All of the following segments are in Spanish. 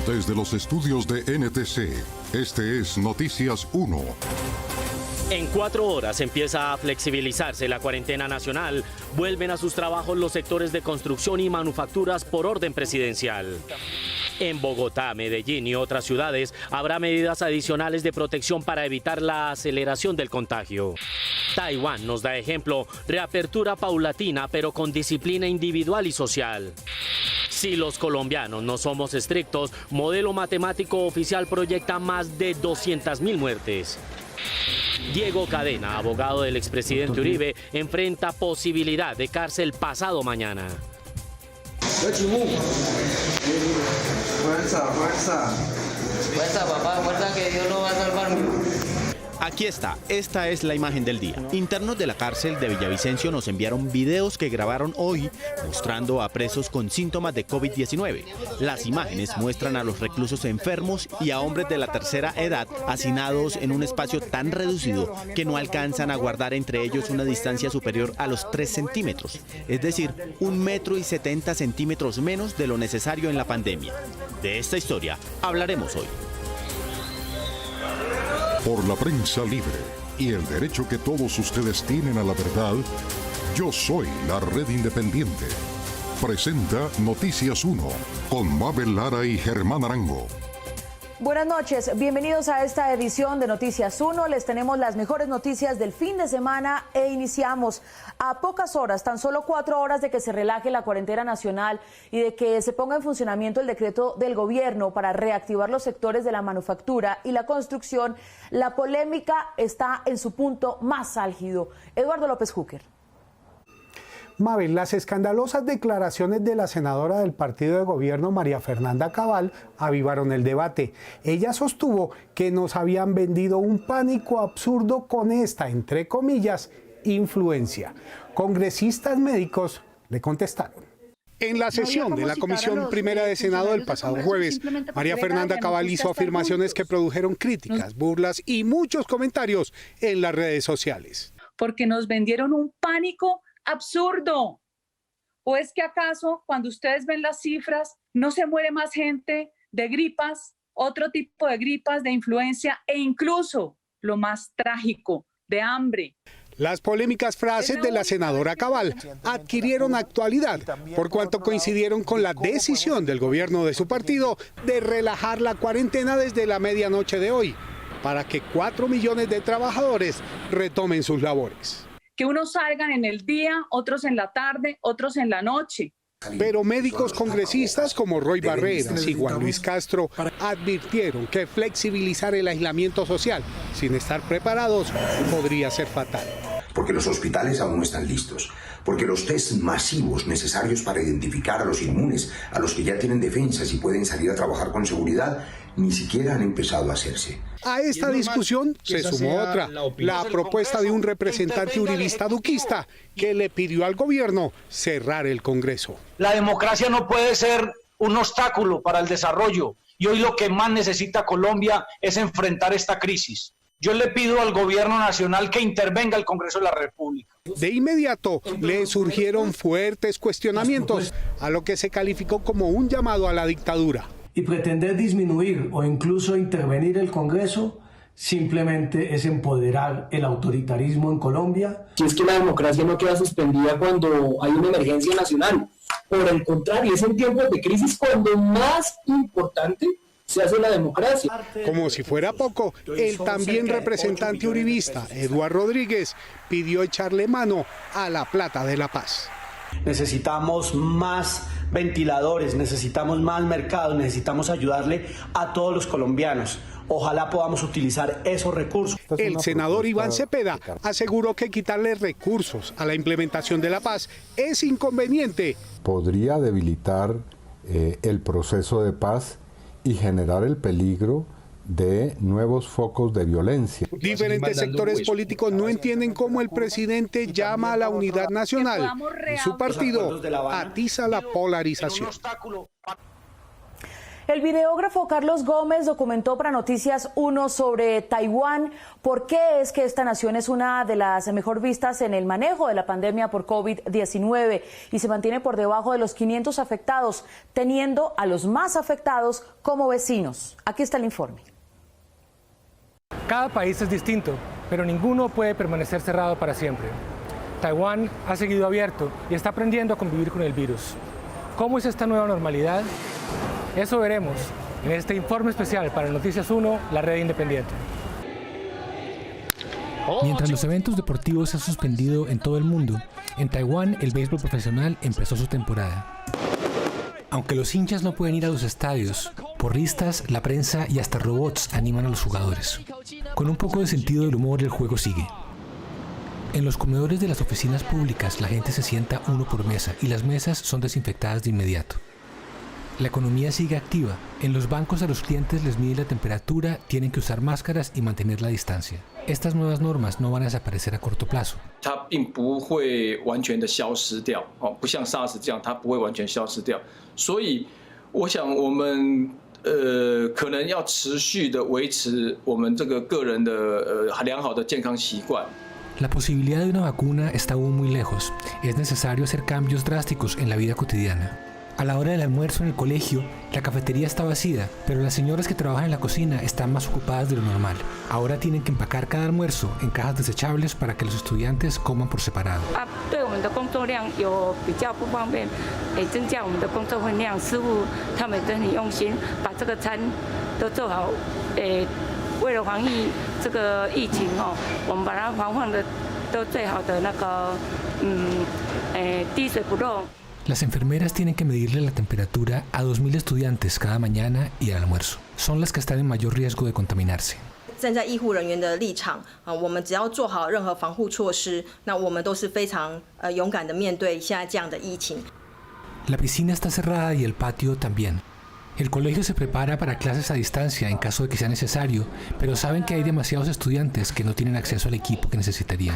Desde los estudios de NTC, este es Noticias 1. En 4 horas empieza a flexibilizarse la cuarentena nacional. Vuelven a sus trabajos los sectores de construcción y manufacturas por orden presidencial. En Bogotá, Medellín y otras ciudades habrá medidas adicionales de protección para evitar la aceleración del contagio. Taiwán nos da ejemplo, reapertura paulatina pero con disciplina individual y social. Si los colombianos no somos estrictos, modelo matemático oficial proyecta más de 200.000 muertes. Diego Cadena, abogado del expresidente Uribe, enfrenta posibilidad de cárcel pasado mañana. Fuerza, fuerza. Fuerza, papá, fuerza que Dios lo va a salvar. Aquí está, esta es la imagen del día. Internos de la cárcel de Villavicencio nos enviaron videos que grabaron hoy mostrando a presos con síntomas de COVID-19. Las imágenes muestran a los reclusos enfermos y a hombres de la tercera edad hacinados en un espacio tan reducido que no alcanzan a guardar entre ellos una distancia superior a los 3 centímetros, es decir, 1,70 m menos de lo necesario en la pandemia. De esta historia hablaremos hoy. Por la prensa libre y el derecho que todos ustedes tienen a la verdad, Yo Soy la Red Independiente. Presenta Noticias 1 con Mabel Lara y Germán Arango. Buenas noches, bienvenidos a esta edición de Noticias 1. Les tenemos las mejores noticias del fin de semana e iniciamos a pocas horas, tan solo 4 horas de que se relaje la cuarentena nacional y de que se ponga en funcionamiento el decreto del gobierno para reactivar los sectores de la manufactura y la construcción. La polémica está en su punto más álgido. Eduardo López Júquer. Mabel, las escandalosas declaraciones de la senadora del partido de gobierno, María Fernanda Cabal, avivaron el debate. Ella sostuvo que nos habían vendido un pánico absurdo con esta, entre comillas, influencia. Congresistas médicos le contestaron. En la sesión de la Comisión Primera de Senado del pasado jueves, María Fernanda Cabal hizo afirmaciones que produjeron críticas, burlas y muchos comentarios en las redes sociales. Porque nos vendieron un pánico absurdo. ¿O es que acaso cuando ustedes ven las cifras no se muere más gente de gripas, otro tipo de gripas, de influenza e incluso, lo más trágico, de hambre? Las polémicas frases de la senadora Cabal adquirieron actualidad por cuanto coincidieron con la decisión del gobierno de su partido de relajar la cuarentena desde la medianoche de hoy para que 4 millones de trabajadores retomen sus labores. Que unos salgan en el día, otros en la tarde, otros en la noche. Pero médicos congresistas como Roy Barreras y Juan Luis Castro advirtieron que flexibilizar el aislamiento social sin estar preparados podría ser fatal. Porque los hospitales aún no están listos, porque los test masivos necesarios para identificar a los inmunes, a los que ya tienen defensas y pueden salir a trabajar con seguridad, ni siquiera han empezado a hacerse. A esta discusión se sumó otra, la propuesta de un representante uribista duquista que le pidió al gobierno cerrar el Congreso. La democracia no puede ser un obstáculo para el desarrollo y hoy lo que más necesita Colombia es enfrentar esta crisis. Yo le pido al gobierno nacional que intervenga el Congreso de la República. De inmediato le surgieron fuertes cuestionamientos a lo que se calificó como un llamado a la dictadura. Y pretender disminuir o incluso intervenir el Congreso simplemente es empoderar el autoritarismo en Colombia. Si es que la democracia no queda suspendida cuando hay una emergencia nacional. Por el contrario, es en tiempos de crisis cuando más importante se hace la democracia. Como si fuera poco, el también representante uribista, Eduardo Rodríguez, pidió echarle mano a la plata de la paz. Necesitamos más ventiladores, necesitamos más mercado, necesitamos ayudarle a todos los colombianos. Ojalá podamos utilizar esos recursos. El senador Iván Cepeda aseguró que quitarle recursos a la implementación de la paz es inconveniente. Podría debilitar el proceso de paz y generar el peligro de nuevos focos de violencia. Diferentes sectores políticos no entienden cómo el presidente llama a la unidad nacional y su partido atiza la polarización. El videógrafo Carlos Gómez documentó para Noticias 1 sobre Taiwán por qué es que esta nación es una de las mejor vistas en el manejo de la pandemia por COVID-19 y se mantiene por debajo de los 500 afectados, teniendo a los más afectados como vecinos. Aquí está el informe. Cada país es distinto, pero ninguno puede permanecer cerrado para siempre. Taiwán ha seguido abierto y está aprendiendo a convivir con el virus. ¿Cómo es esta nueva normalidad? Eso veremos en este informe especial para Noticias 1, la red independiente. Mientras los eventos deportivos se han suspendido en todo el mundo, en Taiwán el béisbol profesional empezó su temporada. Aunque los hinchas no pueden ir a los estadios, porristas, la prensa y hasta robots animan a los jugadores. Con un poco de sentido del humor, el juego sigue. En los comedores de las oficinas públicas la gente se sienta uno por mesa y las mesas son desinfectadas de inmediato. La economía sigue activa. En los bancos a los clientes les miden la temperatura, tienen que usar máscaras y mantener la distancia. Estas nuevas normas no van a desaparecer a corto plazo. La posibilidad de una vacuna está aún muy lejos. Es necesario hacer cambios drásticos en la vida cotidiana. A la hora del almuerzo en el colegio, la cafetería está vacía, pero las señoras que trabajan en la cocina están más ocupadas de lo normal. Ahora tienen que empacar cada almuerzo en cajas desechables para que los estudiantes coman por separado. Las enfermeras tienen que medirle la temperatura a 2.000 estudiantes cada mañana y al almuerzo. Son las que están en mayor riesgo de contaminarse. La piscina está cerrada y el patio también. El colegio se prepara para clases a distancia en caso de que sea necesario, pero saben que hay demasiados estudiantes que no tienen acceso al equipo que necesitarían.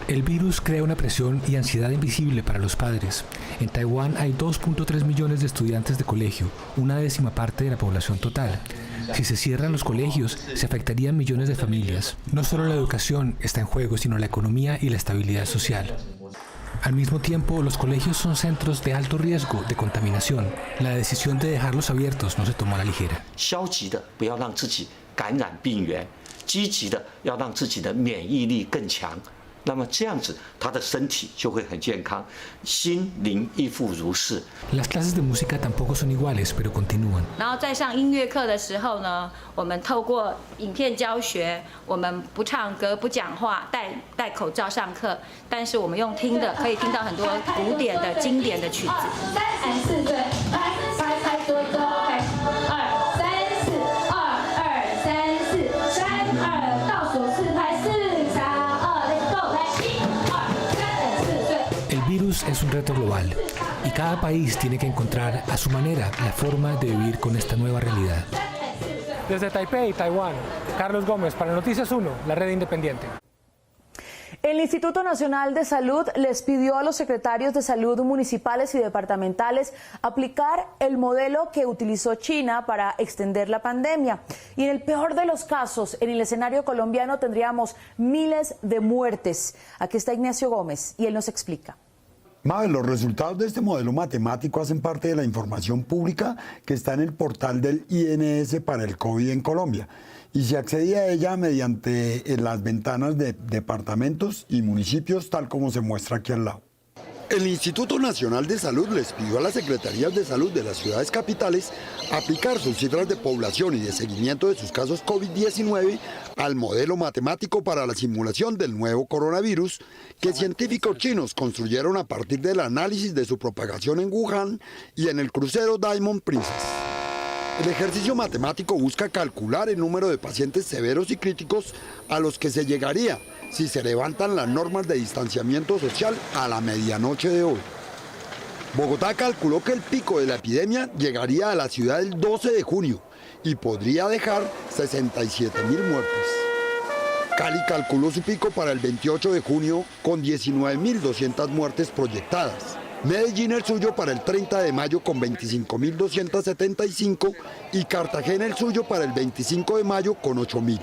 El virus crea una presión y ansiedad invisible para los padres. En Taiwán hay 2.3 millones de estudiantes de colegio, una 10ª parte de la población total. Si se cierran los colegios, se afectarían millones de familias. No solo la educación está en juego, sino la economía y la estabilidad social. Al mismo tiempo, los colegios son centros de alto riesgo de contaminación. La decisión de dejarlos abiertos no se tomó a la ligera. Las clases de música tampoco son iguales, pero continúan. Es un reto global y cada país tiene que encontrar a su manera la forma de vivir con esta nueva realidad. Desde Taipei, Taiwán, Carlos Gómez para Noticias 1, la red independiente. El Instituto Nacional de Salud les pidió a los secretarios de salud municipales y departamentales aplicar el modelo que utilizó China para extender la pandemia. Y en el peor de los casos, en el escenario colombiano tendríamos miles de muertes. Aquí está Ignacio Gómez y él nos explica. Mabel, los resultados de este modelo matemático hacen parte de la información pública que está en el portal del INS para el COVID en Colombia y se accede a ella mediante las ventanas de departamentos y municipios, tal como se muestra aquí al lado. El Instituto Nacional de Salud les pidió a las Secretarías de Salud de las ciudades capitales aplicar sus cifras de población y de seguimiento de sus casos COVID-19 al modelo matemático para la simulación del nuevo coronavirus que científicos chinos construyeron a partir del análisis de su propagación en Wuhan y en el crucero Diamond Princess. El ejercicio matemático busca calcular el número de pacientes severos y críticos a los que se llegaría si se levantan las normas de distanciamiento social a la medianoche de hoy. Bogotá calculó que el pico de la epidemia llegaría a la ciudad el 12 de junio y podría dejar 67.000 muertes. Cali calculó su pico para el 28 de junio con 19.200 muertes proyectadas. Medellín el suyo para el 30 de mayo con 25.275 y Cartagena el suyo para el 25 de mayo con 8.000.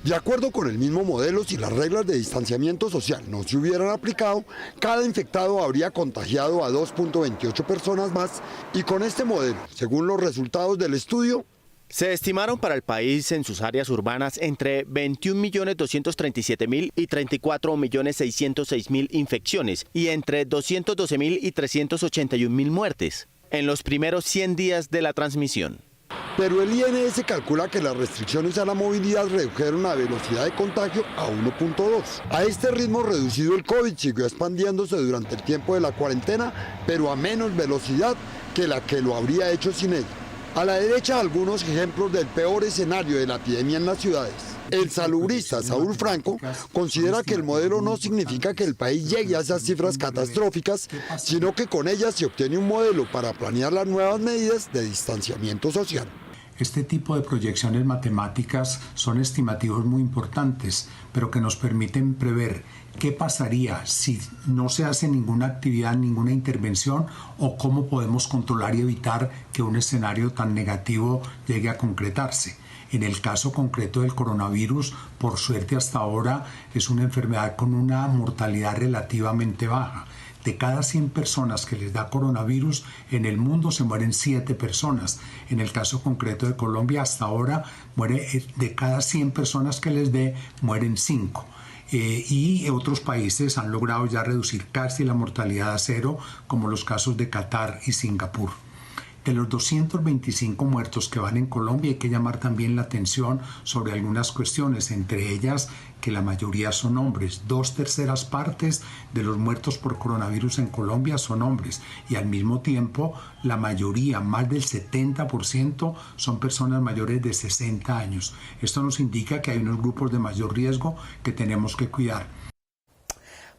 De acuerdo con el mismo modelo, si las reglas de distanciamiento social no se hubieran aplicado, cada infectado habría contagiado a 2.28 personas más y con este modelo, según los resultados del estudio, se estimaron para el país en sus áreas urbanas entre 21.237.000 y 34.606.000 infecciones y entre 212.000 y 381.000 muertes en los primeros 100 días de la transmisión. Pero el INS calcula que las restricciones a la movilidad redujeron la velocidad de contagio a 1.2. A este ritmo reducido el COVID siguió expandiéndose durante el tiempo de la cuarentena, pero a menos velocidad que la que lo habría hecho sin ella. A la derecha algunos ejemplos del peor escenario de la epidemia en las ciudades. El salubrista Saúl Franco considera que el modelo no significa que el país llegue a esas cifras catastróficas, sino que con ellas se obtiene un modelo para planear las nuevas medidas de distanciamiento social. Este tipo de proyecciones matemáticas son estimativos muy importantes, pero que nos permiten prever qué pasaría si no se hace ninguna actividad, ninguna intervención, o cómo podemos controlar y evitar que un escenario tan negativo llegue a concretarse. En el caso concreto del coronavirus, por suerte hasta ahora es una enfermedad con una mortalidad relativamente baja. De cada 100 personas que les da coronavirus, en el mundo se mueren 7 personas. En el caso concreto de Colombia, hasta ahora de cada 100 personas que les dé, mueren 5. Y otros países han logrado ya reducir casi la mortalidad a 0, como los casos de Qatar y Singapur. De los 225 muertos que van en Colombia hay que llamar también la atención sobre algunas cuestiones, entre ellas que la mayoría son hombres. 2/3 partes de los muertos por coronavirus en Colombia son hombres y al mismo tiempo la mayoría, más del 70%, son personas mayores de 60 años. Esto nos indica que hay unos grupos de mayor riesgo que tenemos que cuidar.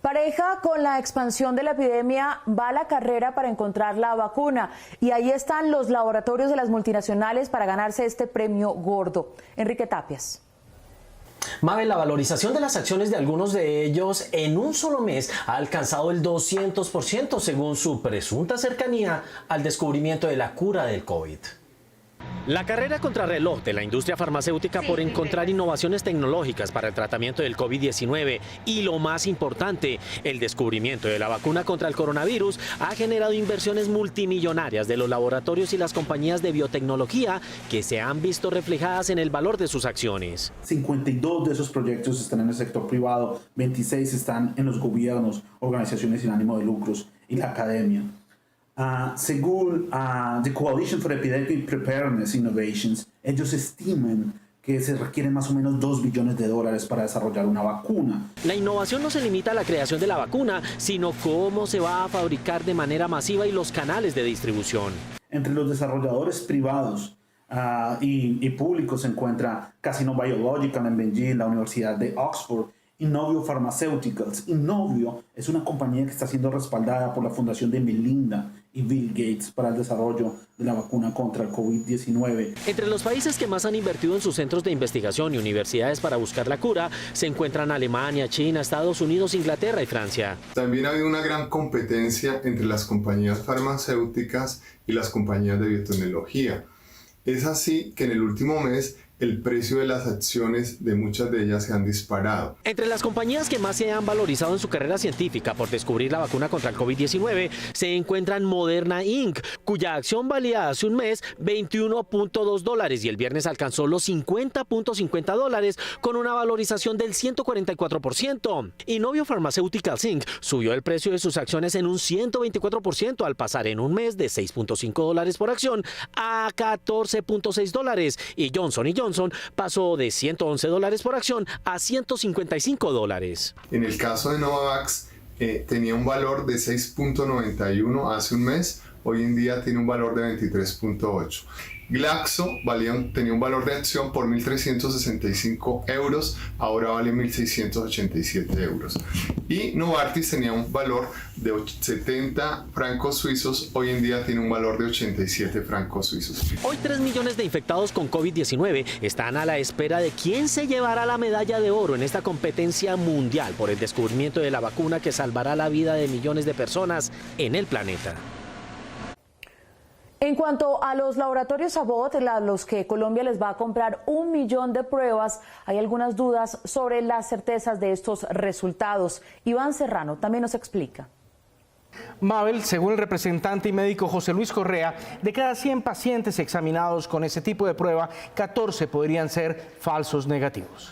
Pareja con la expansión de la epidemia va a la carrera para encontrar la vacuna y ahí están los laboratorios de las multinacionales para ganarse este premio gordo. Enrique Tapias. Mabel, la valorización de las acciones de algunos de ellos en un solo mes ha alcanzado el 200% según su presunta cercanía al descubrimiento de la cura del COVID. La carrera contrarreloj de la industria farmacéutica por encontrar innovaciones tecnológicas para el tratamiento del COVID-19 y, lo más importante, el descubrimiento de la vacuna contra el coronavirus ha generado inversiones multimillonarias de los laboratorios y las compañías de biotecnología que se han visto reflejadas en el valor de sus acciones. 52 de esos proyectos están en el sector privado, 26 están en los gobiernos, organizaciones sin ánimo de lucros y la academia. Según The Coalition for Epidemic Preparedness Innovations, ellos estiman que se requieren más o menos $2 billones para desarrollar una vacuna. La innovación no se limita a la creación de la vacuna, sino cómo se va a fabricar de manera masiva y los canales de distribución. Entre los desarrolladores privados y públicos se encuentra Casino Biological en Beijing, la Universidad de Oxford, Inovio Pharmaceuticals. Inovio es una compañía que está siendo respaldada por la Fundación de Melinda y Bill Gates para el desarrollo de la vacuna contra el COVID-19. Entre los países que más han invertido en sus centros de investigación y universidades para buscar la cura se encuentran Alemania, China, Estados Unidos, Inglaterra y Francia. También ha habido una gran competencia entre las compañías farmacéuticas y las compañías de biotecnología. Es así que en el último mes el precio de las acciones de muchas de ellas se han disparado. Entre las compañías que más se han valorizado en su carrera científica por descubrir la vacuna contra el COVID-19 se encuentran Moderna Inc., cuya acción valía hace un mes $21.2 y el viernes alcanzó los $50.50 con una valorización del 144%. Inovio Pharmaceuticals Inc. subió el precio de sus acciones en un 124% al pasar en un mes de $6.5 por acción a $14.6 y Johnson & Johnson pasó de $111 por acción a $155. En el caso de Novavax, tenía un valor de 6.91 hace un mes, hoy en día tiene un valor de 23.8. Glaxo tenía un valor de acción por 1.365 euros, ahora vale 1.687 euros. Y Novartis tenía un valor de 70 francos suizos, hoy en día tiene un valor de 87 francos suizos. Hoy 3 millones de infectados con COVID-19 están a la espera de quién se llevará la medalla de oro en esta competencia mundial por el descubrimiento de la vacuna que salvará la vida de millones de personas en el planeta. En cuanto a los laboratorios Abbott, a los que Colombia les va a comprar 1 millón de pruebas, hay algunas dudas sobre las certezas de estos resultados. Iván Serrano también nos explica. Mabel, según el representante y médico José Luis Correa, de cada 100 pacientes examinados con ese tipo de prueba, 14 podrían ser falsos negativos.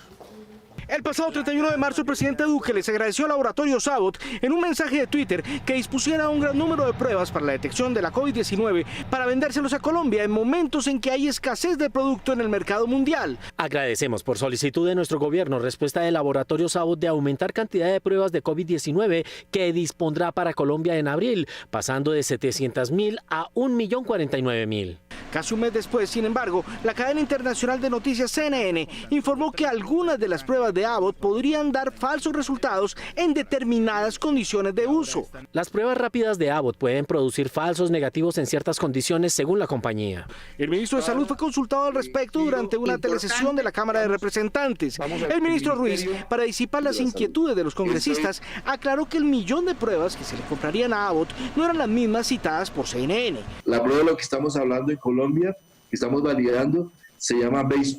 El pasado 31 de marzo, el presidente Duque les agradeció al laboratorio Abbott en un mensaje de Twitter que dispusiera un gran número de pruebas para la detección de la COVID-19 para vendérselos a Colombia en momentos en que hay escasez de producto en el mercado mundial. Agradecemos por solicitud de nuestro gobierno respuesta del laboratorio Abbott de aumentar cantidad de pruebas de COVID-19 que dispondrá para Colombia en abril, pasando de 700.000 a 1.049.000. Casi un mes después, sin embargo, la cadena internacional de noticias CNN informó que algunas de las pruebas de Abbott podrían dar falsos resultados en determinadas condiciones de uso. Las pruebas rápidas de Abbott pueden producir falsos negativos en ciertas condiciones según la compañía. El ministro de Salud fue consultado al respecto durante una telesesión de la Cámara de Representantes. El ministro Ruiz, para disipar las inquietudes de los congresistas, aclaró que el 1 millón de pruebas que se le comprarían a Abbott no eran las mismas citadas por CNN. La prueba de lo que estamos hablando en Colombia, que estamos validando, se llama Base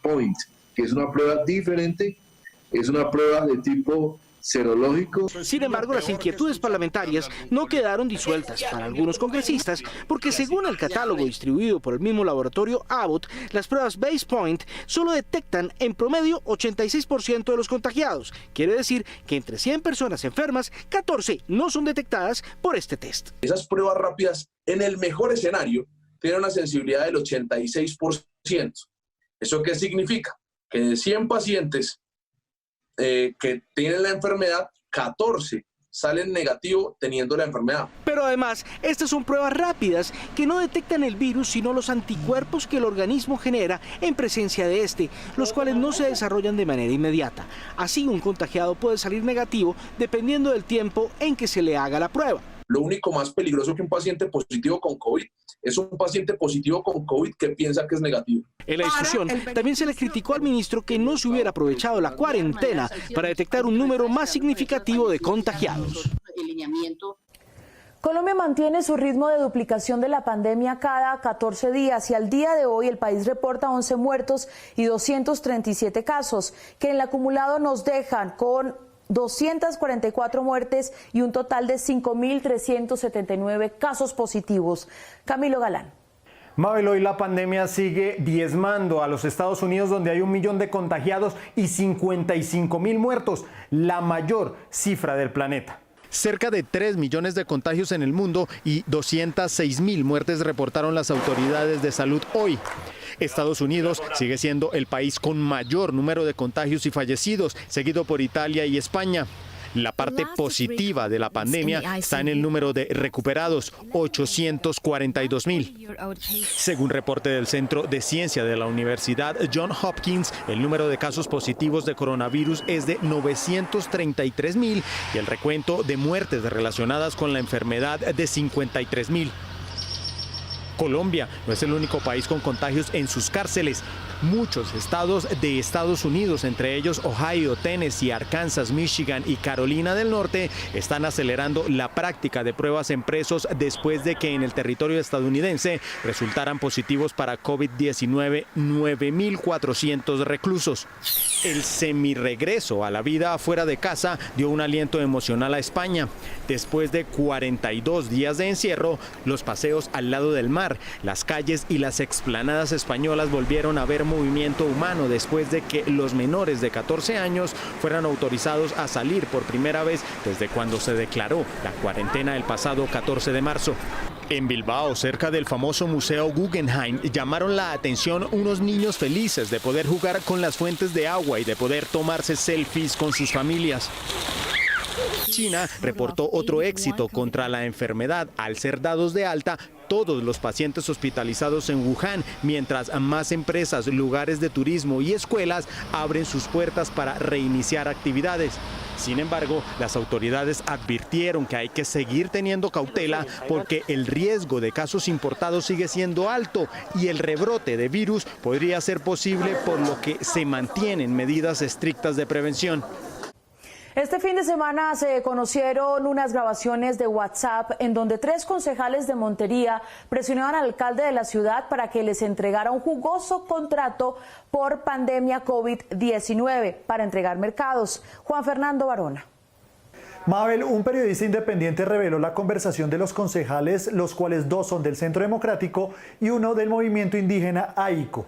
Point, que es una prueba diferente, es una prueba de tipo serológico. Sin embargo, las inquietudes parlamentarias no quedaron disueltas para algunos congresistas, porque según el catálogo distribuido por el mismo laboratorio Abbott, las pruebas Base Point solo detectan en promedio 86% de los contagiados. Quiere decir que entre 100 personas enfermas, 14 no son detectadas por este test. Esas pruebas rápidas, en el mejor escenario, tienen una sensibilidad del 86%. ¿Eso qué significa? Que de 100 pacientes que tienen la enfermedad, 14 salen negativos teniendo la enfermedad. Pero además, estas son pruebas rápidas que no detectan el virus, sino los anticuerpos que el organismo genera en presencia de este, los cuales no se desarrollan de manera inmediata. Así, un contagiado puede salir negativo dependiendo del tiempo en que se le haga la prueba. Lo único más peligroso que un paciente positivo con COVID es un paciente positivo con COVID que piensa que es negativo. En la discusión también se le criticó al ministro que no se hubiera aprovechado la cuarentena para detectar un número más significativo de contagiados. Colombia mantiene su ritmo de duplicación de la pandemia cada 14 días y al día de hoy el país reporta 11 muertos y 237 casos, que en el acumulado nos dejan con 244 muertes y un total de 5.379 casos positivos. Camilo Galán. Mabel, hoy la pandemia sigue diezmando a los Estados Unidos, donde hay 1 millón de contagiados y 55.000 muertos, la mayor cifra del planeta. Cerca de 3 millones de contagios en el mundo y 206.000 muertes reportaron las autoridades de salud hoy. Estados Unidos sigue siendo el país con mayor número de contagios y fallecidos, seguido por Italia y España. La parte positiva de la pandemia está en el número de recuperados, 842.000. Según reporte del Centro de Ciencia de la Universidad Johns Hopkins, el número de casos positivos de coronavirus es de 933.000 y el recuento de muertes relacionadas con la enfermedad de 53.000. Colombia no es el único país con contagios en sus cárceles. Muchos estados de Estados Unidos, entre ellos Ohio, Tennessee, Arkansas, Michigan y Carolina del Norte, están acelerando la práctica de pruebas en presos después de que en el territorio estadounidense resultaran positivos para COVID-19 9.400 reclusos. El semiregreso a la vida fuera de casa dio un aliento emocional a España. Después de 42 días de encierro, los paseos al lado del mar, las calles y las explanadas españolas volvieron a ver movimiento humano después de que los menores de 14 años fueran autorizados a salir por primera vez desde cuando se declaró la cuarentena el pasado 14 de marzo. En Bilbao, cerca del famoso Museo Guggenheim, llamaron la atención unos niños felices de poder jugar con las fuentes de agua y de poder tomarse selfies con sus familias. China reportó otro éxito contra la enfermedad al ser dados de alta todos los pacientes hospitalizados en Wuhan, mientras más empresas, lugares de turismo y escuelas abren sus puertas para reiniciar actividades. Sin embargo, las autoridades advirtieron que hay que seguir teniendo cautela porque el riesgo de casos importados sigue siendo alto y el rebrote de virus podría ser posible, por lo que se mantienen medidas estrictas de prevención. Este fin de semana se conocieron unas grabaciones de WhatsApp en donde 3 concejales de Montería presionaban al alcalde de la ciudad para que les entregara un jugoso contrato por pandemia COVID-19 para entregar mercados. Juan Fernando Barona. Mabel, un periodista independiente reveló la conversación de los concejales, los cuales 2 son del Centro Democrático y 1 del movimiento indígena AICO.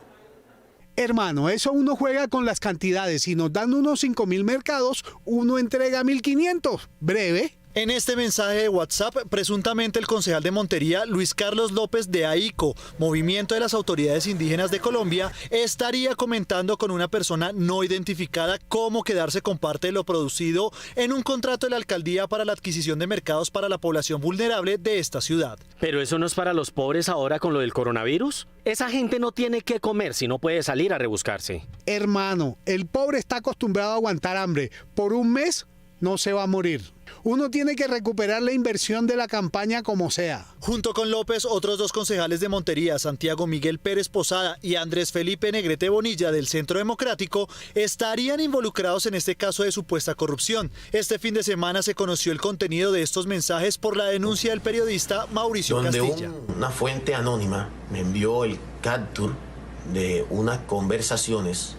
Hermano, eso uno juega con las cantidades. Si nos dan unos 5.000 mercados, uno entrega 1.500. Breve. En este mensaje de WhatsApp, presuntamente el concejal de Montería, Luis Carlos López de AICO, Movimiento de las Autoridades Indígenas de Colombia, estaría comentando con una persona no identificada cómo quedarse con parte de lo producido en un contrato de la alcaldía para la adquisición de mercados para la población vulnerable de esta ciudad. ¿Pero eso no es para los pobres ahora con lo del coronavirus? Esa gente no tiene que comer si no puede salir a rebuscarse. Hermano, el pobre está acostumbrado a aguantar hambre. Por un mes no se va a morir. Uno tiene que recuperar la inversión de la campaña como sea. Junto con López, otros 2 concejales de Montería, Santiago Miguel Pérez Posada y Andrés Felipe Negrete Bonilla del Centro Democrático, estarían involucrados en este caso de supuesta corrupción. Este fin de semana se conoció el contenido de estos mensajes por la denuncia del periodista Mauricio Castilla. Una fuente anónima me envió el capture de unas conversaciones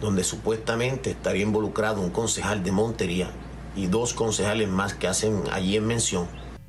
donde supuestamente estaría involucrado un concejal de Montería y 2 concejales más que hacen allí en mención.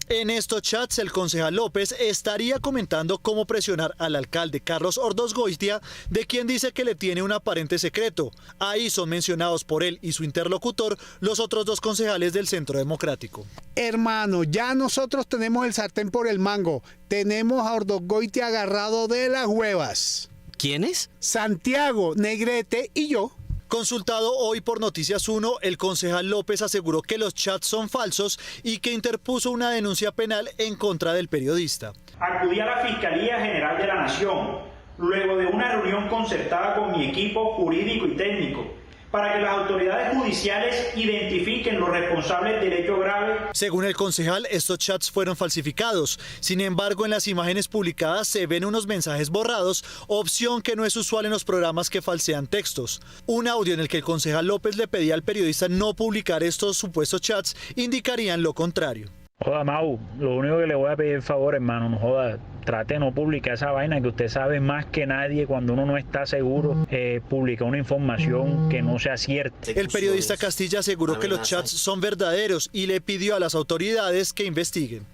En estos chats, el concejal López estaría comentando cómo presionar al alcalde Carlos Ordosgoitia, de quien dice que le tiene un aparente secreto. Ahí son mencionados por él y su interlocutor los otros 2 concejales del Centro Democrático. Hermano, ya nosotros tenemos el sartén por el mango. Tenemos a Ordosgoitia agarrado de las huevas. ¿Quiénes? Santiago, Negrete y yo. Consultado hoy por Noticias 1, el concejal López aseguró que los chats son falsos y que interpuso una denuncia penal en contra del periodista. Acudí a la Fiscalía General de la Nación, luego de una reunión concertada con mi equipo jurídico y técnico, para que las autoridades judiciales identifiquen los responsables del hecho grave. Según el concejal, estos chats fueron falsificados. Sin embargo, en las imágenes publicadas se ven unos mensajes borrados, opción que no es usual en los programas que falsean textos. Un audio en el que el concejal López le pedía al periodista no publicar estos supuestos chats indicarían lo contrario. Joda, Mau, lo único que le voy a pedir favor, hermano, no joda, trate de no publicar esa vaina, que usted sabe más que nadie cuando uno no está seguro, publica una información que no sea cierta. El periodista Castilla aseguró que los chats son verdaderos y le pidió a las autoridades que investiguen.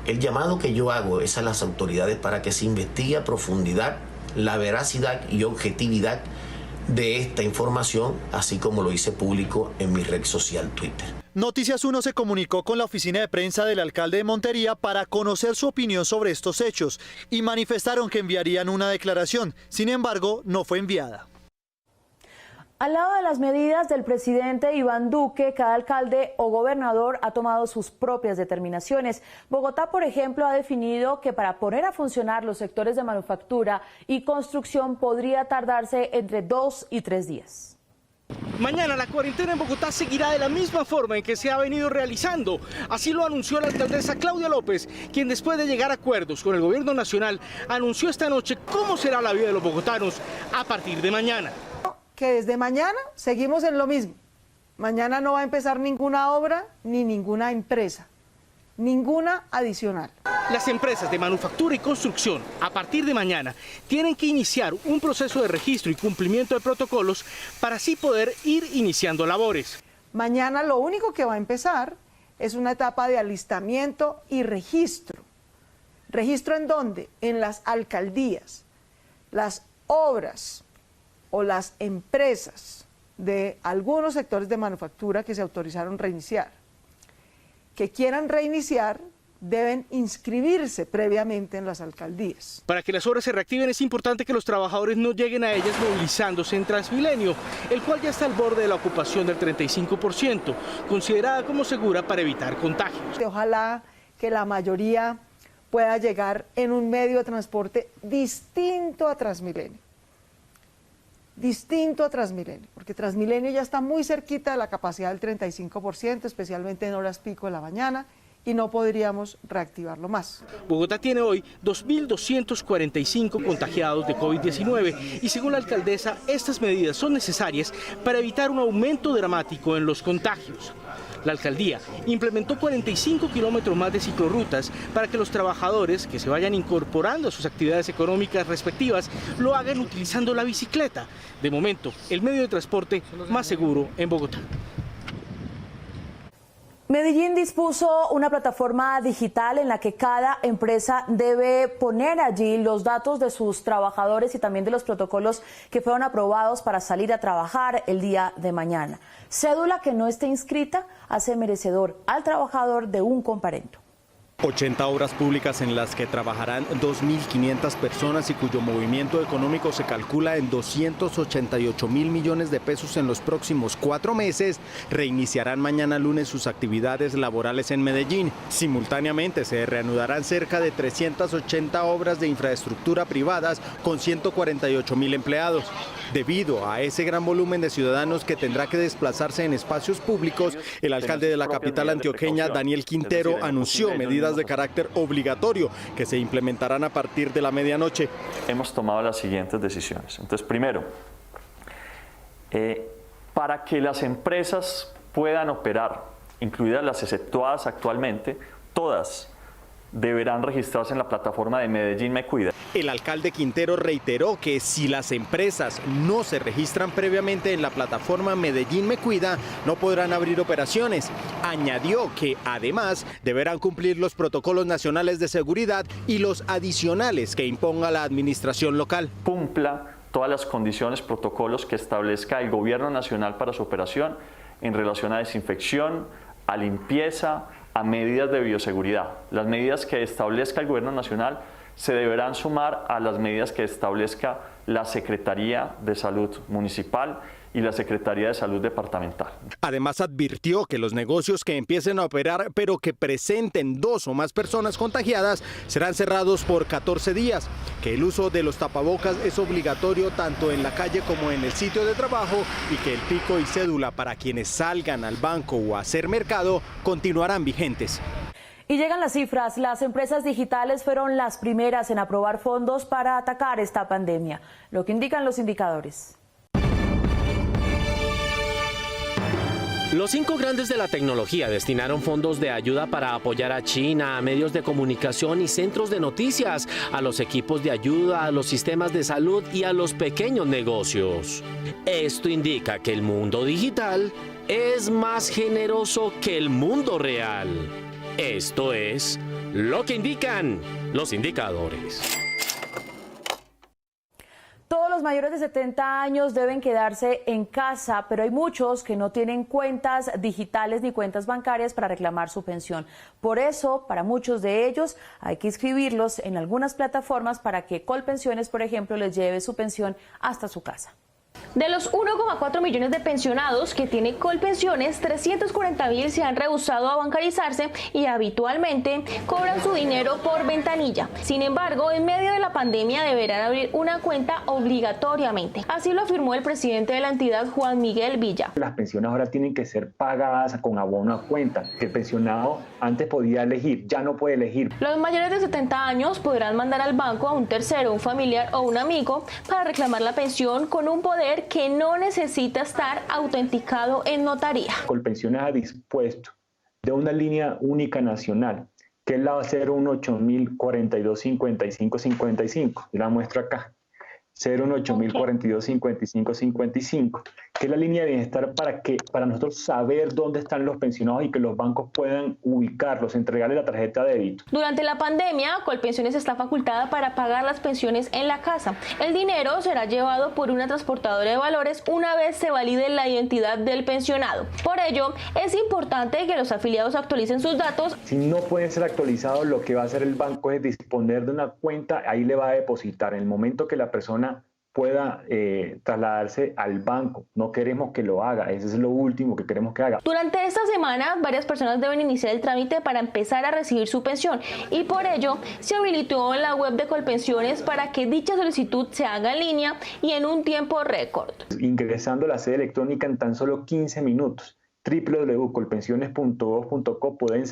El llamado que yo hago es a las autoridades para que se investigue a profundidad la veracidad y objetividad de esta información, así como lo hice público en mi red social Twitter. Noticias 1 se comunicó con la oficina de prensa del alcalde de Montería para conocer su opinión sobre estos hechos y manifestaron que enviarían una declaración. Sin embargo, no fue enviada. Al lado de las medidas del presidente Iván Duque, cada alcalde o gobernador ha tomado sus propias determinaciones. Bogotá, por ejemplo, ha definido que para poner a funcionar los sectores de manufactura y construcción podría tardarse entre 2 y 3 días. Mañana la cuarentena en Bogotá seguirá de la misma forma en que se ha venido realizando. Así lo anunció la alcaldesa Claudia López, quien después de llegar a acuerdos con el gobierno nacional, anunció esta noche cómo será la vida de los bogotanos a partir de mañana. Que desde mañana seguimos en lo mismo. Mañana no va a empezar ninguna obra ni ninguna empresa. Ninguna adicional. Las empresas de manufactura y construcción, a partir de mañana, tienen que iniciar un proceso de registro y cumplimiento de protocolos para así poder ir iniciando labores. Mañana lo único que va a empezar es una etapa de alistamiento y registro. ¿Registro en dónde? En las alcaldías. Las obras o las empresas de algunos sectores de manufactura que se autorizaron reiniciar, que quieran reiniciar, deben inscribirse previamente en las alcaldías. Para que las obras se reactiven es importante que los trabajadores no lleguen a ellas movilizándose en Transmilenio, el cual ya está al borde de la ocupación del 35%, considerada como segura para evitar contagios. Ojalá que la mayoría pueda llegar en un medio de transporte distinto a Transmilenio. Porque Transmilenio ya está muy cerquita de la capacidad del 35%, especialmente en horas pico de la mañana, y no podríamos reactivarlo más. Bogotá tiene hoy 2.245 contagiados de COVID-19 y según la alcaldesa, estas medidas son necesarias para evitar un aumento dramático en los contagios. La alcaldía implementó 45 kilómetros más de ciclorrutas para que los trabajadores que se vayan incorporando a sus actividades económicas respectivas lo hagan utilizando la bicicleta. De momento, el medio de transporte más seguro en Bogotá. Medellín dispuso una plataforma digital en la que cada empresa debe poner allí los datos de sus trabajadores y también de los protocolos que fueron aprobados para salir a trabajar el día de mañana. Cédula que no esté inscrita hace merecedor al trabajador de un comparendo. 80 obras públicas en las que trabajarán 2.500 personas y cuyo movimiento económico se calcula en 288.000 millones de pesos en los próximos 4 meses, reiniciarán mañana lunes sus actividades laborales en Medellín. Simultáneamente se reanudarán cerca de 380 obras de infraestructura privadas con 148.000 empleados. Debido a ese gran volumen de ciudadanos que tendrá que desplazarse en espacios públicos, el alcalde de la capital antioqueña, Daniel Quintero, anunció medidas de carácter obligatorio que se implementarán a partir de la medianoche. Hemos tomado las siguientes decisiones. Entonces, primero, para que las empresas puedan operar, incluidas las exceptuadas actualmente, todas deberán registrarse en la plataforma de Medellín Me Cuida. El alcalde Quintero reiteró que si las empresas no se registran previamente en la plataforma Medellín Me Cuida, no podrán abrir operaciones. Añadió que además deberán cumplir los protocolos nacionales de seguridad y los adicionales que imponga la administración local. Cumpla todas las condiciones, protocolos que establezca el gobierno nacional para su operación en relación a desinfección, a limpieza, a medidas de bioseguridad. Las medidas que establezca el gobierno nacional se deberán sumar a las medidas que establezca la Secretaría de Salud Municipal y la Secretaría de Salud Departamental. Además advirtió que los negocios que empiecen a operar pero que presenten 2 o más personas contagiadas serán cerrados por 14 días, que el uso de los tapabocas es obligatorio tanto en la calle como en el sitio de trabajo y que el pico y cédula para quienes salgan al banco o a hacer mercado continuarán vigentes. Y llegan las cifras. Las empresas digitales fueron las primeras en aprobar fondos para atacar esta pandemia, lo que indican los indicadores. Los 5 grandes de la tecnología destinaron fondos de ayuda para apoyar a China, a medios de comunicación y centros de noticias, a los equipos de ayuda, a los sistemas de salud y a los pequeños negocios. Esto indica que el mundo digital es más generoso que el mundo real. Esto es lo que indican los indicadores. Todos los mayores de 70 años deben quedarse en casa, pero hay muchos que no tienen cuentas digitales ni cuentas bancarias para reclamar su pensión. Por eso, para muchos de ellos, hay que inscribirlos en algunas plataformas para que Colpensiones, por ejemplo, les lleve su pensión hasta su casa. De los 1,4 millones de pensionados que tiene Colpensiones, 340.000 se han rehusado a bancarizarse y habitualmente cobran su dinero por ventanilla. Sin embargo, en medio de la pandemia deberán abrir una cuenta obligatoriamente. Así lo afirmó el presidente de la entidad, Juan Miguel Villa. Las pensiones ahora tienen que ser pagadas con abono a cuenta. El pensionado antes podía elegir, ya no puede elegir. Los mayores de 70 años podrán mandar al banco a un tercero, un familiar o un amigo para reclamar la pensión con un poder que no necesita estar autenticado en notaría. Colpensiones ha dispuesto de una línea única nacional, que es la 018.042.55.55, yo la muestro acá, 018.042-5555, que es la línea de bienestar para nosotros saber dónde están los pensionados y que los bancos puedan ubicarlos, entregarles la tarjeta de débito. Durante la pandemia, Colpensiones está facultada para pagar las pensiones en la casa. El dinero será llevado por una transportadora de valores una vez se valide la identidad del pensionado. Por ello, es importante que los afiliados actualicen sus datos. Si no pueden ser actualizados, lo que va a hacer el banco es disponer de una cuenta, ahí le va a depositar. En el momento que la persona pueda trasladarse al banco, no queremos que lo haga, eso es lo último que queremos que haga. Durante esta semana, varias personas deben iniciar el trámite para empezar a recibir su pensión y por ello se habilitó en la web de Colpensiones para que dicha solicitud se haga en línea y en un tiempo récord. Ingresando a la sede electrónica en tan solo 15 minutos. www.colpensiones.gov.co pueden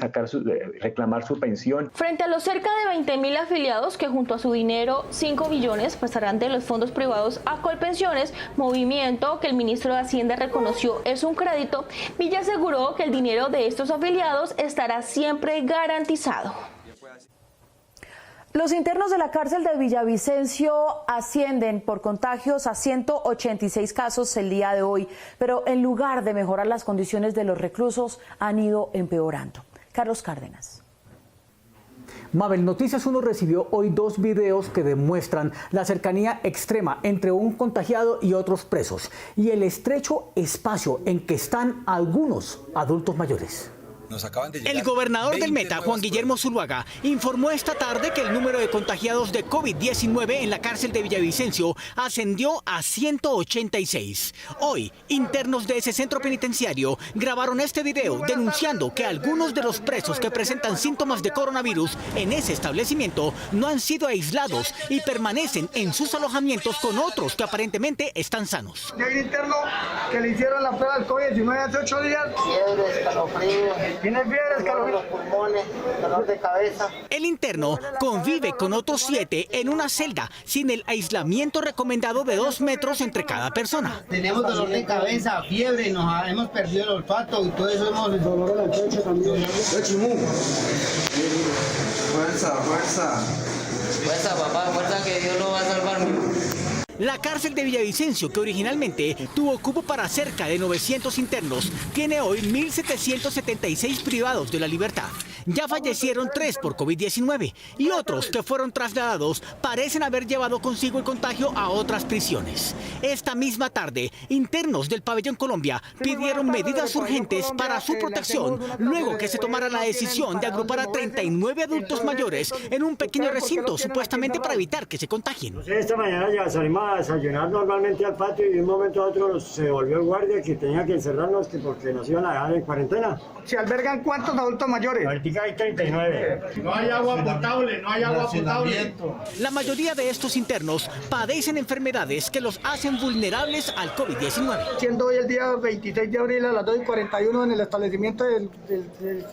reclamar su pensión. Frente a los cerca de 20.000 afiliados que junto a su dinero, 5 billones, prestarán de los fondos privados a Colpensiones, movimiento que el ministro de Hacienda reconoció es un crédito, Villa aseguró que el dinero de estos afiliados estará siempre garantizado. Los internos de la cárcel de Villavicencio ascienden por contagios a 186 casos el día de hoy, pero en lugar de mejorar las condiciones de los reclusos, han ido empeorando. Carlos Cárdenas. Mabel, Noticias 1 recibió hoy 2 videos que demuestran la cercanía extrema entre un contagiado y otros presos y el estrecho espacio en que están algunos adultos mayores. El gobernador del Meta, Juan Guillermo Zuluaga, informó esta tarde que el número de contagiados de COVID-19 en la cárcel de Villavicencio ascendió a 186. Hoy, internos de ese centro penitenciario grabaron este video denunciando que algunos de los presos que presentan síntomas de coronavirus en ese establecimiento no han sido aislados y permanecen en sus alojamientos con otros que aparentemente están sanos. Hay un interno que le hicieron la prueba del COVID-19 hace 8 días. Fiebre, escalofrío. Tiene fiebre, escalofrío. Los pulmones, dolor de cabeza. El interno convive con otros 7 en una celda sin el aislamiento recomendado de 2 metros entre cada persona. Tenemos dolor de cabeza, fiebre, hemos perdido el olfato y todo eso hemos dolor en el pecho también. Fuerza, fuerza. Fuerza, papá, fuerza que Dios lo va a salvar. La cárcel de Villavicencio, que originalmente tuvo cupo para cerca de 900 internos, tiene hoy 1.776 privados de la libertad. Ya fallecieron 3 por COVID-19 y otros que fueron trasladados parecen haber llevado consigo el contagio a otras prisiones. Esta misma tarde, internos del Pabellón Colombia pidieron medidas urgentes para su protección luego que se tomara la decisión de agrupar a 39 adultos mayores en un pequeño recinto supuestamente para evitar que se contagien. Esta mañana ya salimos a desayunar normalmente al patio y de un momento a otro se volvió el guardia que tenía que encerrarnos porque nos iban a dejar en cuarentena. ¿Se albergan cuántos adultos mayores? Ahorita hay 39. No hay agua potable, no hay agua potable. La mayoría de estos internos padecen enfermedades que los hacen vulnerables al COVID-19. Siendo hoy el día 26 de abril a las 2:41 en el establecimiento del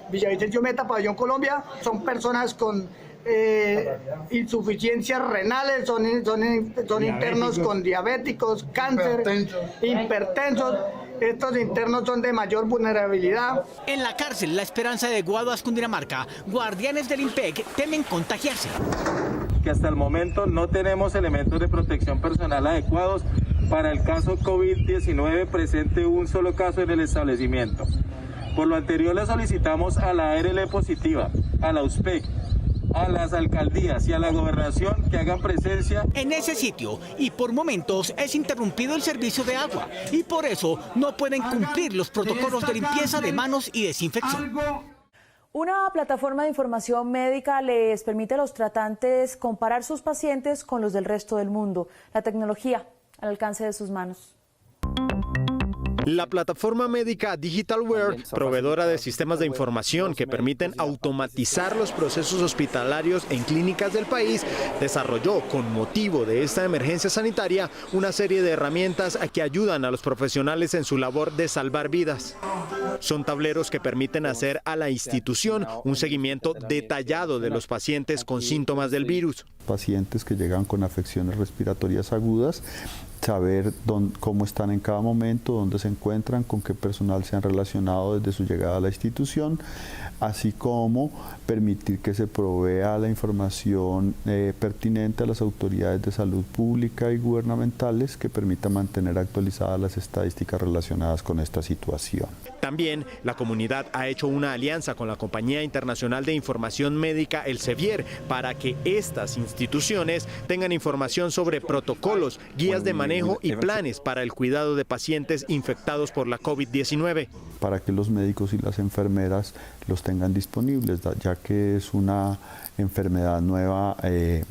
Villavicencio Meta, Pabellón Colombia, son personas con insuficiencias renales, son internos con diabéticos, cáncer, hipertensos. Estos internos son de mayor vulnerabilidad. En la cárcel La Esperanza de Guaduas, Cundinamarca, guardianes del IMPEC temen contagiarse. Que hasta el momento no tenemos elementos de protección personal adecuados para el caso COVID-19 presente un solo caso en el establecimiento. Por lo anterior le solicitamos a la ARL positiva, a la USPEC, a las alcaldías y a la gobernación que hagan presencia en ese sitio y por momentos es interrumpido el servicio de agua y por eso no pueden cumplir los protocolos de limpieza de manos y desinfección. Una plataforma de información médica les permite a los tratantes comparar sus pacientes con los del resto del mundo. La tecnología al alcance de sus manos. La plataforma médica DigitalWare, proveedora de sistemas de información que permiten automatizar los procesos hospitalarios en clínicas del país, desarrolló con motivo de esta emergencia sanitaria una serie de herramientas que ayudan a los profesionales en su labor de salvar vidas. Son tableros que permiten hacer a la institución un seguimiento detallado de los pacientes con síntomas del virus. pacientes que llegan con afecciones respiratorias agudas, saber cómo están en cada momento, dónde se encuentran, con qué personal se han relacionado desde su llegada a la institución, así como permitir que se provea la información pertinente a las autoridades de salud pública y gubernamentales que permita mantener actualizadas las estadísticas relacionadas con esta situación. También la comunidad ha hecho una alianza con la Compañía Internacional de Información Médica, el CEVIER, para que estas instituciones tengan información sobre protocolos, guías de manejo y planes para el cuidado de pacientes infectados por la COVID-19. Para que los médicos y las enfermeras los tengan disponibles, ya que es una enfermedad nueva,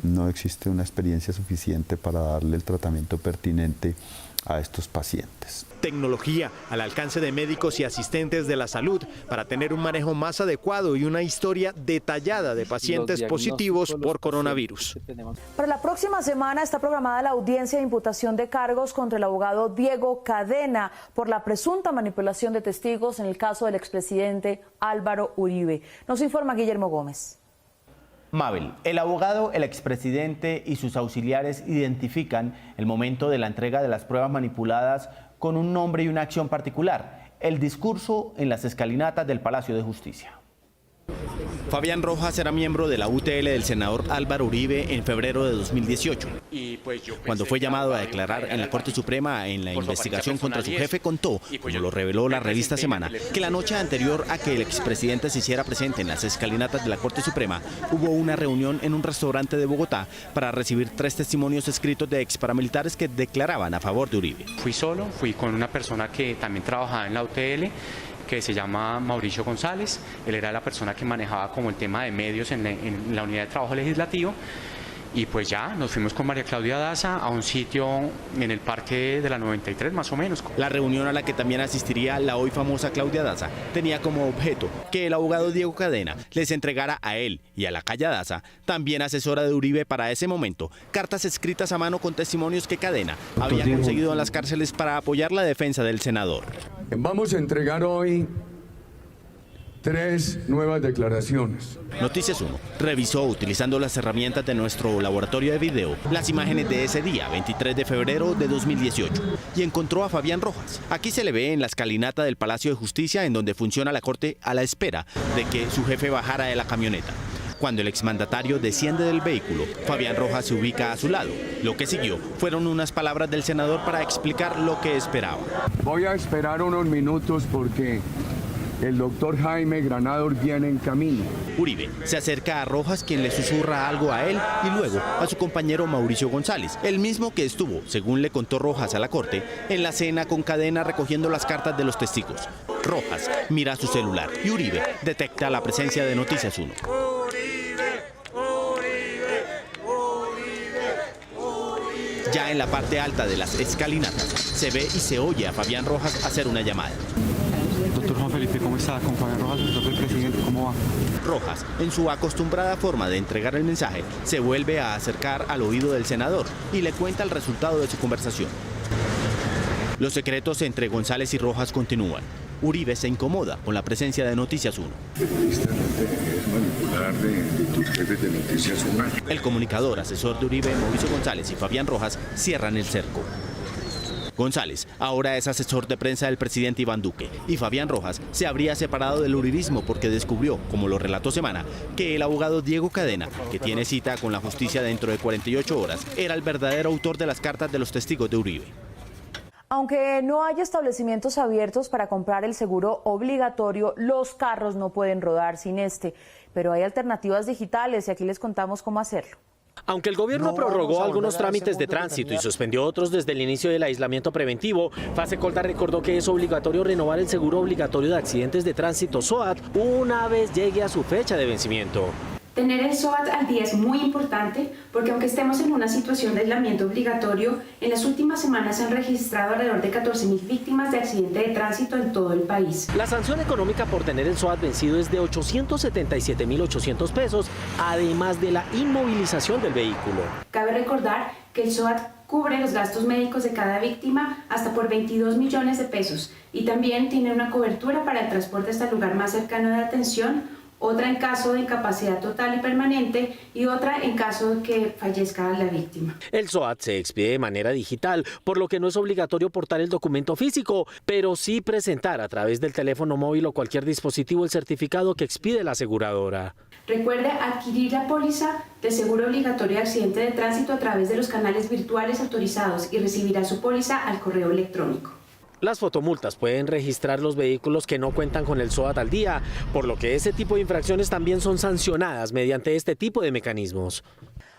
no existe una experiencia suficiente para darle el tratamiento pertinente a estos pacientes. Tecnología al alcance de médicos y asistentes de la salud para tener un manejo más adecuado y una historia detallada de pacientes positivos por coronavirus. Para la próxima semana está programada la audiencia de imputación de cargos contra el abogado Diego Cadena por la presunta manipulación de testigos en el caso del expresidente Álvaro Uribe. Nos informa Guillermo Gómez. Mabel, el abogado, el expresidente y sus auxiliares identifican el momento de la entrega de las pruebas manipuladas con un nombre y una acción particular, el discurso en las escalinatas del Palacio de Justicia. Fabián Rojas era miembro de la UTL del senador Álvaro Uribe en febrero de 2018. Cuando fue llamado a declarar en la Corte Suprema en la investigación contra su jefe, contó, como lo reveló la revista Semana, que la noche anterior a que el expresidente se hiciera presente en las escalinatas de la Corte Suprema, hubo una reunión en un restaurante de Bogotá para recibir 3 testimonios escritos de exparamilitares que declaraban a favor de Uribe. Fui solo, fui con una persona que también trabajaba en la UTL, que se llama Mauricio González. Él era la persona que manejaba como el tema de medios en la unidad de trabajo legislativo. Y pues ya nos fuimos con María Claudia Daza a un sitio en el Parque de la 93 más o menos. La reunión a la que también asistiría la hoy famosa Claudia Daza tenía como objeto que el abogado Diego Cadena les entregara a él y a la Calla Daza, también asesora de Uribe para ese momento, cartas escritas a mano con testimonios que Cadena había conseguido en las cárceles para apoyar la defensa del senador. Vamos a entregar hoy 3 nuevas declaraciones. Noticias 1 revisó, utilizando las herramientas de nuestro laboratorio de video, las imágenes de ese día, 23 de febrero de 2018, y encontró a Fabián Rojas. Aquí se le ve en la escalinata del Palacio de Justicia, en donde funciona la Corte, a la espera de que su jefe bajara de la camioneta. Cuando el exmandatario desciende del vehículo, Fabián Rojas se ubica a su lado. Lo que siguió fueron unas palabras del senador para explicar lo que esperaba. Voy a esperar unos minutos porque el doctor Jaime Granador viene en camino. Uribe se acerca a Rojas, quien le susurra algo a él y luego a su compañero Mauricio González, el mismo que estuvo, según le contó Rojas a la Corte, en la cena con Cadena recogiendo las cartas de los testigos. Rojas mira su celular y Uribe detecta la presencia de Noticias 1. Ya en la parte alta de las escalinatas se ve y se oye a Fabián Rojas hacer una llamada. Doctor Juan Felipe, ¿cómo está? Con Fabián Rojas, doctor del presidente, ¿cómo va? Rojas, en su acostumbrada forma de entregar el mensaje, se vuelve a acercar al oído del senador y le cuenta el resultado de su conversación. Los secretos entre González y Rojas continúan. Uribe se incomoda con la presencia de Noticias 1. El comunicador, asesor de Uribe, Mauricio González y Fabián Rojas cierran el cerco. González ahora es asesor de prensa del presidente Iván Duque y Fabián Rojas se habría separado del uribismo porque descubrió, como lo relató Semana, que el abogado Diego Cadena, que tiene cita con la justicia dentro de 48 horas, era el verdadero autor de las cartas de los testigos de Uribe. Aunque no haya establecimientos abiertos para comprar el seguro obligatorio, los carros no pueden rodar sin este. Pero hay alternativas digitales y aquí les contamos cómo hacerlo. Aunque el gobierno prorrogó algunos trámites de tránsito y suspendió otros desde el inicio del aislamiento preventivo, Fasecolta recordó que es obligatorio renovar el seguro obligatorio de accidentes de tránsito SOAT una vez llegue a su fecha de vencimiento. Tener el SOAT al día es muy importante porque aunque estemos en una situación de aislamiento obligatorio, en las últimas semanas se han registrado alrededor de 14.000 víctimas de accidente de tránsito en todo el país. La sanción económica por tener el SOAT vencido es de 877.800 pesos, además de la inmovilización del vehículo. Cabe recordar que el SOAT cubre los gastos médicos de cada víctima hasta por 22 millones de pesos y también tiene una cobertura para el transporte hasta el lugar más cercano de atención otra en caso de incapacidad total y permanente y otra en caso de que fallezca la víctima. El SOAT se expide de manera digital, por lo que no es obligatorio portar el documento físico, pero sí presentar a través del teléfono móvil o cualquier dispositivo el certificado que expide la aseguradora. Recuerde adquirir la póliza de seguro obligatorio de accidente de tránsito a través de los canales virtuales autorizados y recibirá su póliza al correo electrónico. Las fotomultas pueden registrar los vehículos que no cuentan con el SOAT al día, por lo que ese tipo de infracciones también son sancionadas mediante este tipo de mecanismos.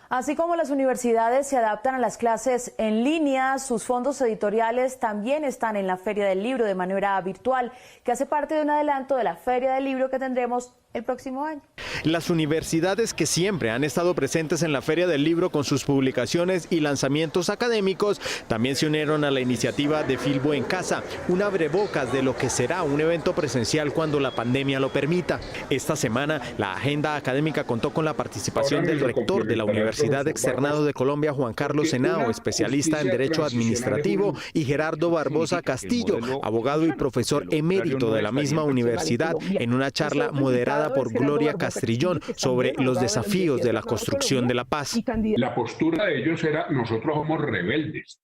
Así como las universidades se adaptan a las clases en línea, sus fondos editoriales también están en la Feria del Libro de manera virtual, que hace parte de un adelanto de la Feria del Libro que tendremos el próximo año. Las universidades que siempre han estado presentes en la Feria del Libro con sus publicaciones y lanzamientos académicos también se unieron a la iniciativa de Filbo en Casa, un abrebocas de lo que será un evento presencial cuando la pandemia lo permita. Esta semana la agenda académica contó con la participación del rector de la Universidad Externado de Colombia, Juan Carlos Henao, especialista en Derecho Administrativo, y Gerardo Barbosa Castillo, abogado y profesor emérito de la misma universidad, en una charla moderada por Gloria Castrillón sobre los desafíos de la construcción de la paz. La postura de ellos era: nosotros somos rebeldes,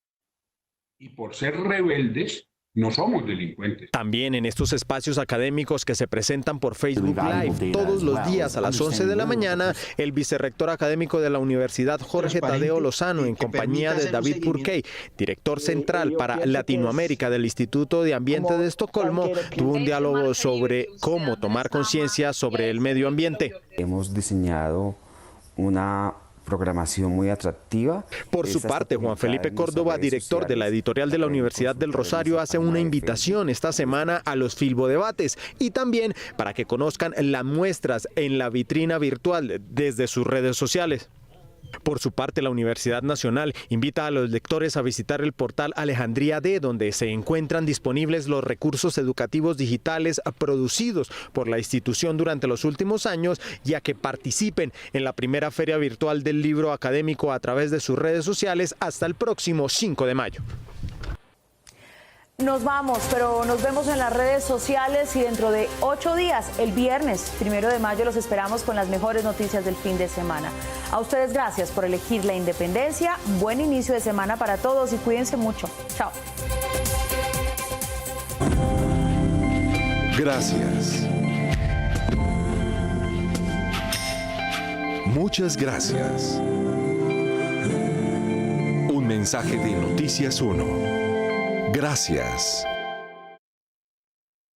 y por ser rebeldes no somos delincuentes. También en estos espacios académicos que se presentan por Facebook Live todos los días a las 11 de la mañana, el vicerrector académico de la Universidad, Jorge Tadeo Lozano, en compañía de David Purkey, director central para Latinoamérica del Instituto de Ambiente de Estocolmo, tuvo un diálogo sobre cómo tomar conciencia sobre el medio ambiente. Hemos diseñado una programación muy atractiva. Por su parte, Juan Felipe Córdoba, director de la editorial de la Universidad del Rosario, hace una invitación esta semana a los Filbodebates y también para que conozcan las muestras en la vitrina virtual desde sus redes sociales. Por su parte, la Universidad Nacional invita a los lectores a visitar el portal Alejandría D, donde se encuentran disponibles los recursos educativos digitales producidos por la institución durante los últimos años, y a que participen en la primera Feria Virtual del Libro Académico a través de sus redes sociales hasta el próximo 5 de mayo. Nos vamos, pero nos vemos en las redes sociales y dentro de 8 días, el viernes 1 de mayo, los esperamos con las mejores noticias del fin de semana. A ustedes gracias por elegir la independencia. Buen inicio de semana para todos y cuídense mucho. Chao. Gracias. Muchas gracias. Un mensaje de Noticias 1. Gracias.